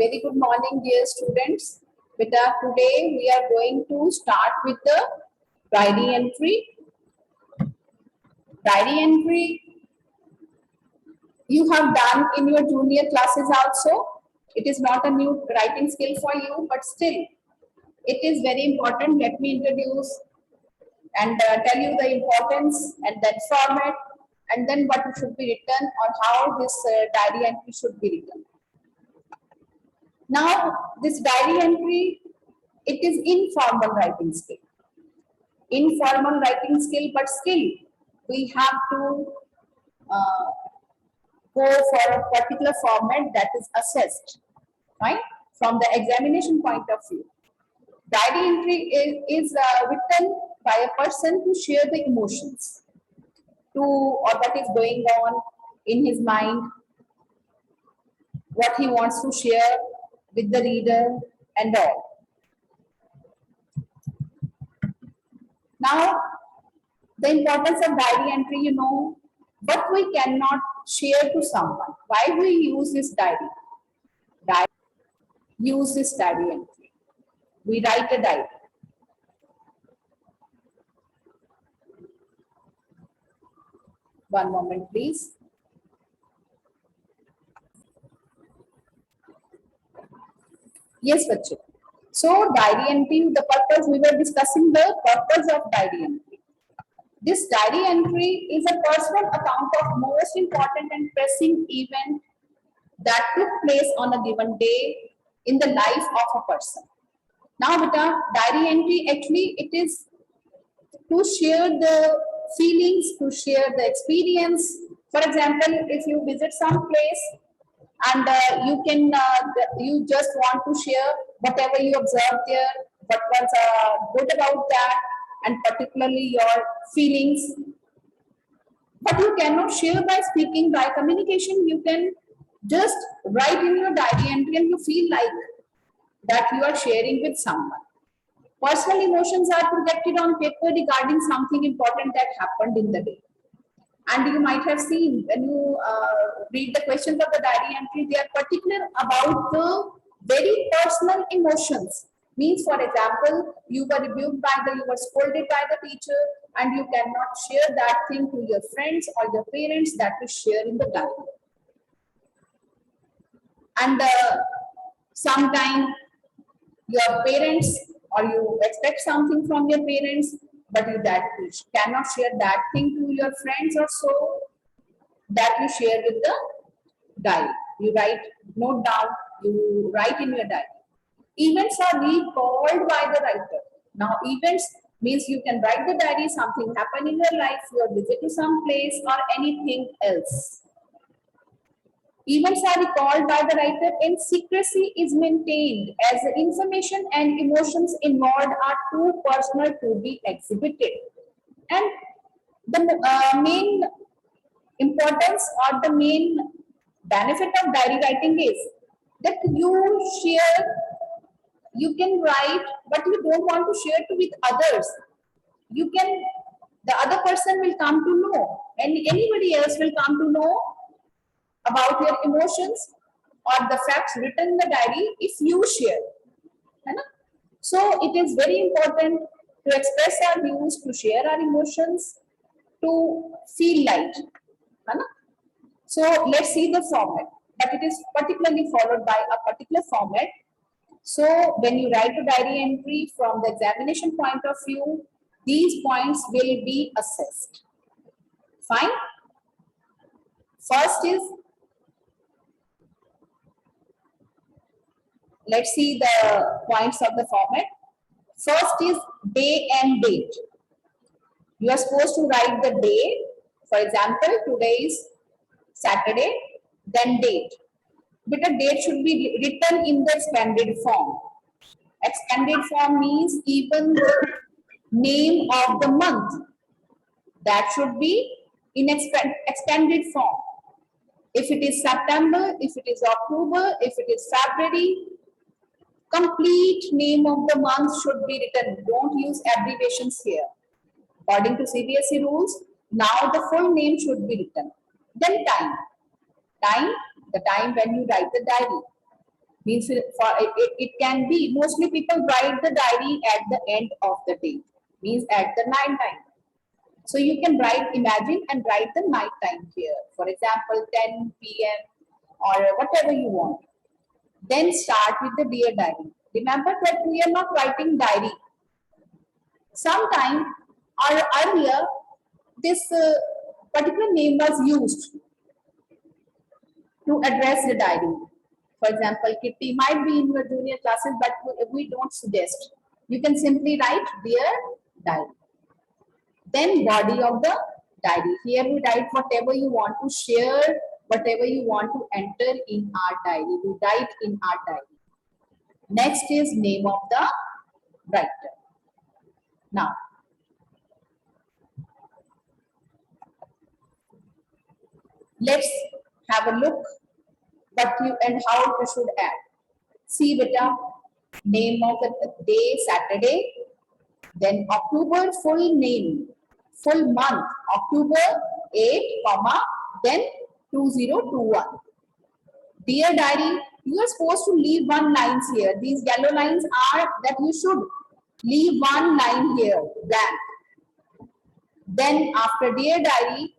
Very good morning, dear students. Beta, today we are going to start with the diary entry. Diary entry you have done in your junior classes also. It is not a new writing skill for you, but still it is very important. Let me introduce and tell you the importance and then format and then what should be written or how this diary entry should be written. Now, this diary entry, it is informal writing skill. Informal writing skill, but still we have to go for a particular format that is assessed, right? From the examination point of view. Diary entry is written by a person to share the emotions or what is going on in his mind, what he wants to share with the reader and all. Now, the importance of diary entry, you know, but we cannot share to someone. Why we use this diary? Use this diary entry. We write a diary. One moment, please. Yes, Bachu. So, diary entry, the purpose, we were discussing the purpose of diary entry. This diary entry is a personal account of most important and pressing event that took place on a given day in the life of a person. Now, beta, diary entry actually it is to share the feelings, to share the experience. For example, if you visit some place and you just want to share whatever you observed there, what was good about that, and particularly your feelings. But you cannot share by speaking, by communication. You can just write in your diary entry and you feel like that you are sharing with someone. Personal emotions are projected on paper regarding something important that happened in the day. And you might have seen when you read the questions of the diary entry, they are particular about the very personal emotions. Means, for example, you were rebuked you were scolded by the teacher, and you cannot share that thing to your friends or your parents that you share in the diary. And sometimes your parents or you expect something from your parents, but you cannot share that thing to your friends or so, that you share with the diary. You note down, you write in your diary. Events are recalled by the writer. Now, events means you can write the diary, something happened in your life, your visit to some place or anything else. Events are recalled by the writer and secrecy is maintained as the information and emotions involved are too personal to be exhibited. And the main importance or the main benefit of diary writing is that you can write, but you don't want to share it with others. The other person will come to know, and anybody else will come to know about your emotions or the facts written in the diary if you share. So it is very important to express our views, to share our emotions, to feel light. So let's see the format, but it is particularly followed by a particular format. So when you write a diary entry from the examination point of view, these points will be assessed. Fine. First is, let's see the points of the format. First is day and date. You are supposed to write the day. For example, today is Saturday, then date. But the date should be written in the expanded form. Expanded form means even the name of the month. That should be in expanded form. If it is September, if it is October, if it is February, complete name of the month should be written. Don't use abbreviations here. According to CBSE rules, now the full name should be written. Then time. The time when you write the diary. Means it can be, mostly people write the diary at the end of the day, means at the night time. So you can write, imagine and write the night time here. For example, 10 p.m. or whatever you want. Then start with the dear diary. Remember that we are not writing diary. Sometime or earlier, this particular name was used to address the diary. For example, Kitty might be in your junior classes, but we don't suggest. You can simply write dear diary. Then body of the diary. Here we write whatever you want to share, whatever you want to enter in our diary. We write in our diary. Next is name of the writer. Now, let's have a look what you and how you should add. See beta, name of the day Saturday, then October full name, full month, October 8, comma, then 2021. Dear diary, you are supposed to leave one lines here. These yellow lines are that you should leave one line here, blank. Then after dear diary,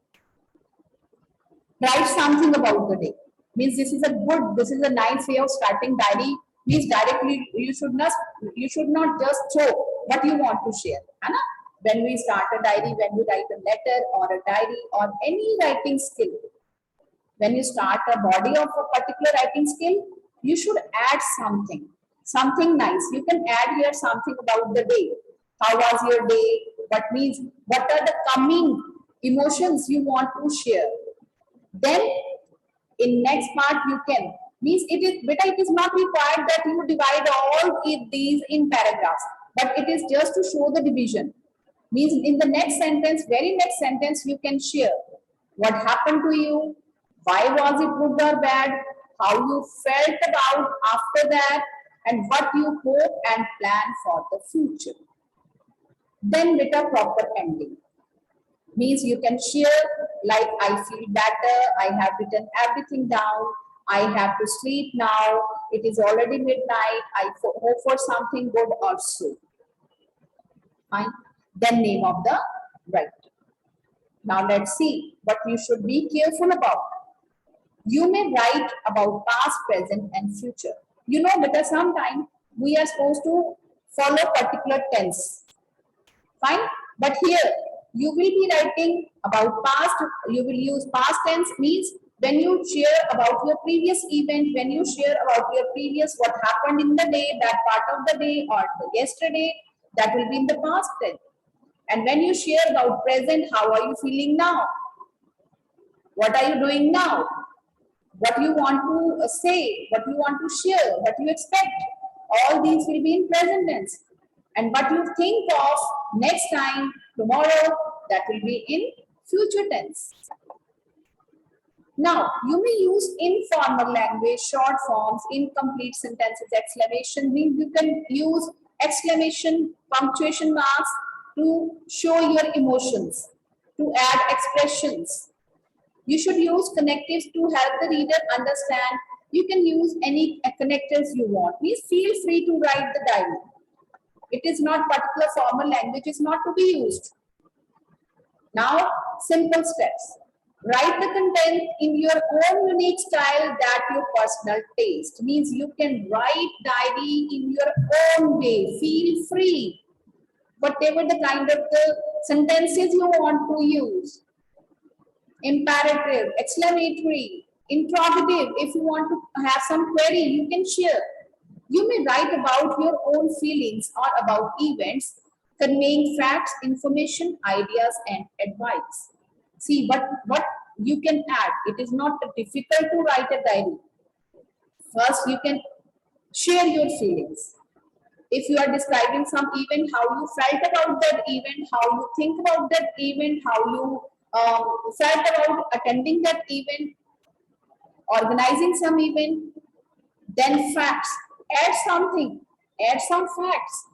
write something about the day. Means this is a nice way of starting diary. Means directly you should not just show what you want to share. Anna? When we start a diary, when we write a letter or a diary or any writing skill, when you start a body of a particular writing skill, you should add something nice. You can add here something about the day. How was your day? What are the coming emotions you want to share? Then in next part you can, means it is not required that you divide all these in paragraphs, but it is just to show the division. Means in the very next sentence, you can share what happened to you, why was it good or bad, how you felt about after that, and what you hope and plan for the future. Then with a proper ending. Means you can share like, I feel better, I have written everything down, I have to sleep now, it is already midnight, I hope for something good also. Fine. Then name of the writer. Now let's see what you should be careful about. You may write about past, present and future. You know, because sometimes we are supposed to follow particular tense. Fine. But here you will be writing about past. You will use past tense, means when you share about your previous event, when you share about your previous what happened in the day, that part of the day or yesterday, that will be in the past tense. And when you share about present, how are you feeling now? What are you doing now? What you want to say, what you want to share, what you expect. All these will be in present tense. And what you think of next time, tomorrow, that will be in future tense. Now, you may use informal language, short forms, incomplete sentences, exclamation. Means you can use exclamation, punctuation marks to show your emotions, to add expressions. You should use connectives to help the reader understand. You can use any connectors you want. Please feel free to write the diary. It is not particular formal language is not to be used. Now, simple steps. Write the content in your own unique style that your personal taste. Means you can write diary in your own way. Feel free. Whatever the kind of the sentences you want to use. Imperative, exclamatory, interrogative. If you want to have some query, you can share. You may write about your own feelings or about events, conveying facts, information, ideas, and advice. See what you can add. It is not difficult to write a diary. First, you can share your feelings. If you are describing some event, how you felt about that event, how you think about that event, how you felt about attending that event, organizing some event, then facts. Add something, add some facts.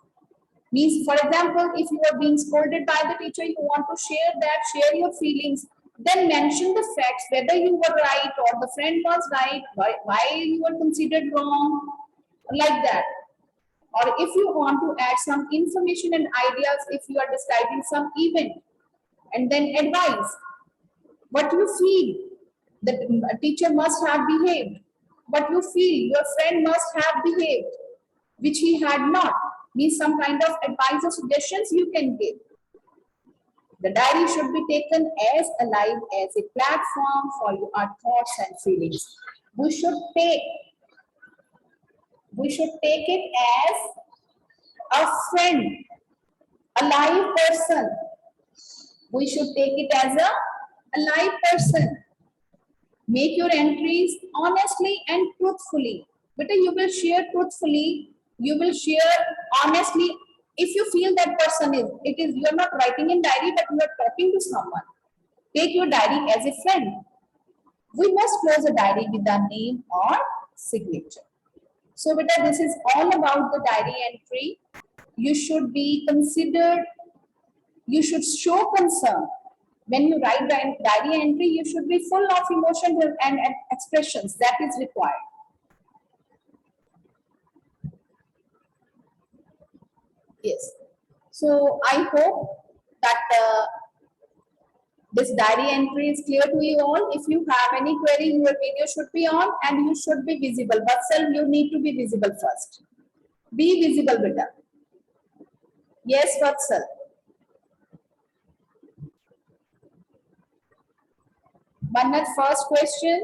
Means, for example, if you are being scolded by the teacher, you want to share that, share your feelings, then mention the facts, whether you were right or the friend was right, why you were considered wrong, like that. Or if you want to add some information and ideas, if you are describing some event, and then advise what you feel the teacher must have behaved, what you feel your friend must have behaved, which he had not, means some kind of advice or suggestions you can give. The diary should be taken as alive as a platform for your thoughts and feelings. We should take it as a friend, a live person. We should take it as a live person. Make your entries honestly and truthfully. But you will share truthfully, you will share honestly. If you feel that person is, you are not writing in diary, but you are talking to someone. Take your diary as a friend. We must close a diary with a name or signature. So, beta, this is all about the diary entry. You should be considered, you should show concern. When you write diary entry, you should be full of emotion and expressions that is required. Yes. So, I hope that this diary entry is clear to you all. If you have any query, your video should be on and you should be visible. But still, you need to be visible first. Be visible, beta. Yes, Vatsal. Mannat, first question.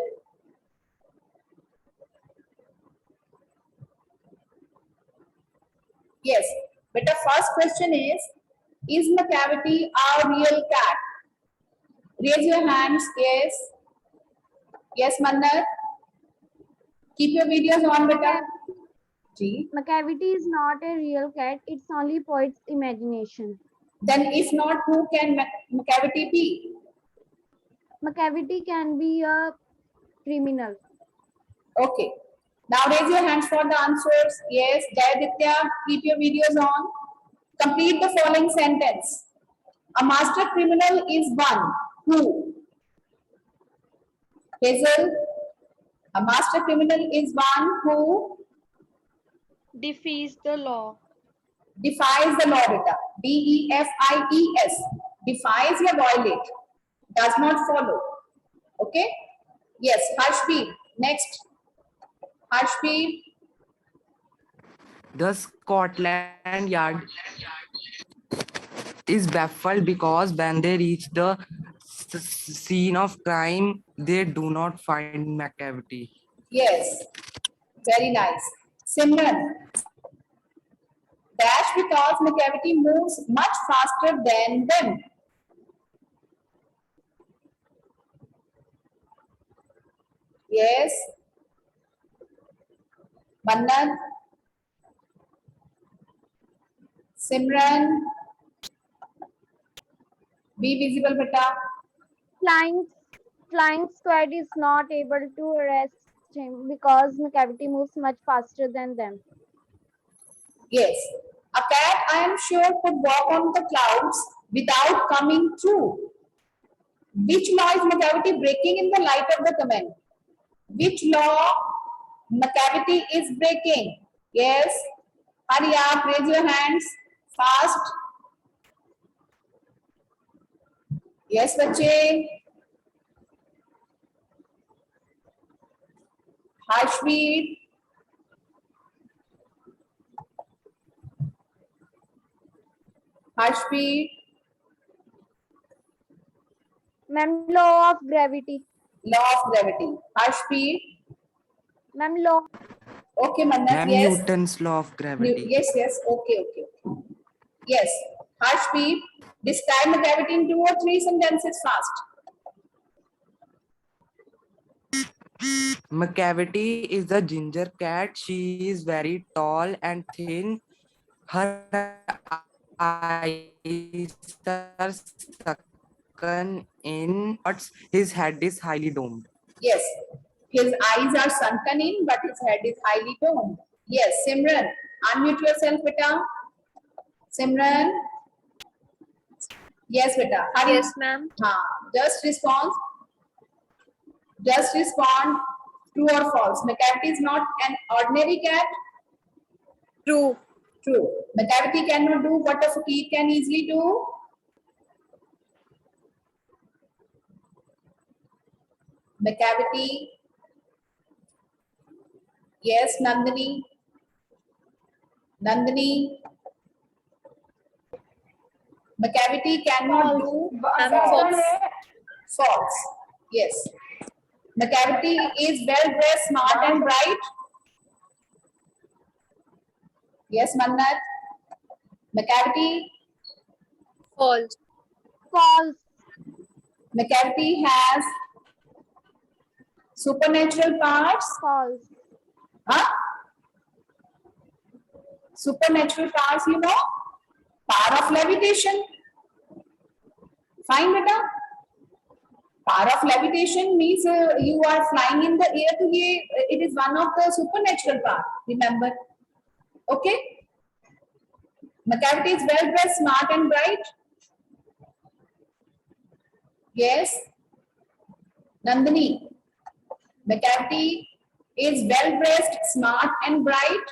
Yes, beta, first question is Macavity a real cat? Raise your hands. Yes. Yes, Mannat. Keep your videos on, beta. G. Macavity is not a real cat, it's only poet's imagination. Then if not, who can Macavity be? Macavity can be a criminal. Okay. Now raise your hands for the answers. Yes, Jayaditya, keep your videos on. Complete the following sentence. A master criminal is one who? Hazel. A master criminal is one who defies the law. defies the law, beta. DEFIES. Defies या violate. Does not follow. Okay? Yes, Harshdeep. Next. Harshdeep. The Scotland Yard is baffled because when they reach the scene of crime, they do not find Macavity. Yes. Very nice. Simran. Dash because Macavity moves much faster than them. Yes. Mannat. Simran. Be visible, beta. Flying Squad is not able to arrest him because Macavity moves much faster than them. Yes. A cat, I am sure, could walk on the clouds without coming through. Which law is Macavity breaking in the light of the comment? Which law Macavity is breaking? Yes. Hurry up, raise your hands. Fast. Yes, bache. Harshveer. Harshveer. Ma'am, law of gravity. Law of gravity. Harshveer. Ma'am, law. Okay, Mannat, Ma'am, yes. Newton's law of gravity. Yes, yes. Okay. Yes. Harshveer. Describe Macavity in 2 or 3 sentences fast. Macavity is a ginger cat. She is very tall and thin. Her eyes are sunken in, but his head is highly domed. Yes. His eyes are sunken in, but his head is highly domed. Yes, Simran. Unmute yourself, beta. Simran. Yes, beta. Hurry. Yes, ma'am. Just respond. Just respond. True or false. Macavity is not an ordinary cat. True. True. Macavity cannot do what a fakir can easily do. Macavity. Yes, Nandini. Nandini. Macavity cannot do False. false. Yes. Macavity is well dressed, smart and bright. Yes, Mannat. Macavity. False. False. Macavity has supernatural parts. False. Huh? Supernatural powers, you know, power of levitation. Fine, beta. Power of levitation means you are flying in the air. So it is one of the supernatural power. Remember, okay? Macavity is well dressed, smart and bright. Yes, Nandini. Macavity is well dressed, smart and bright.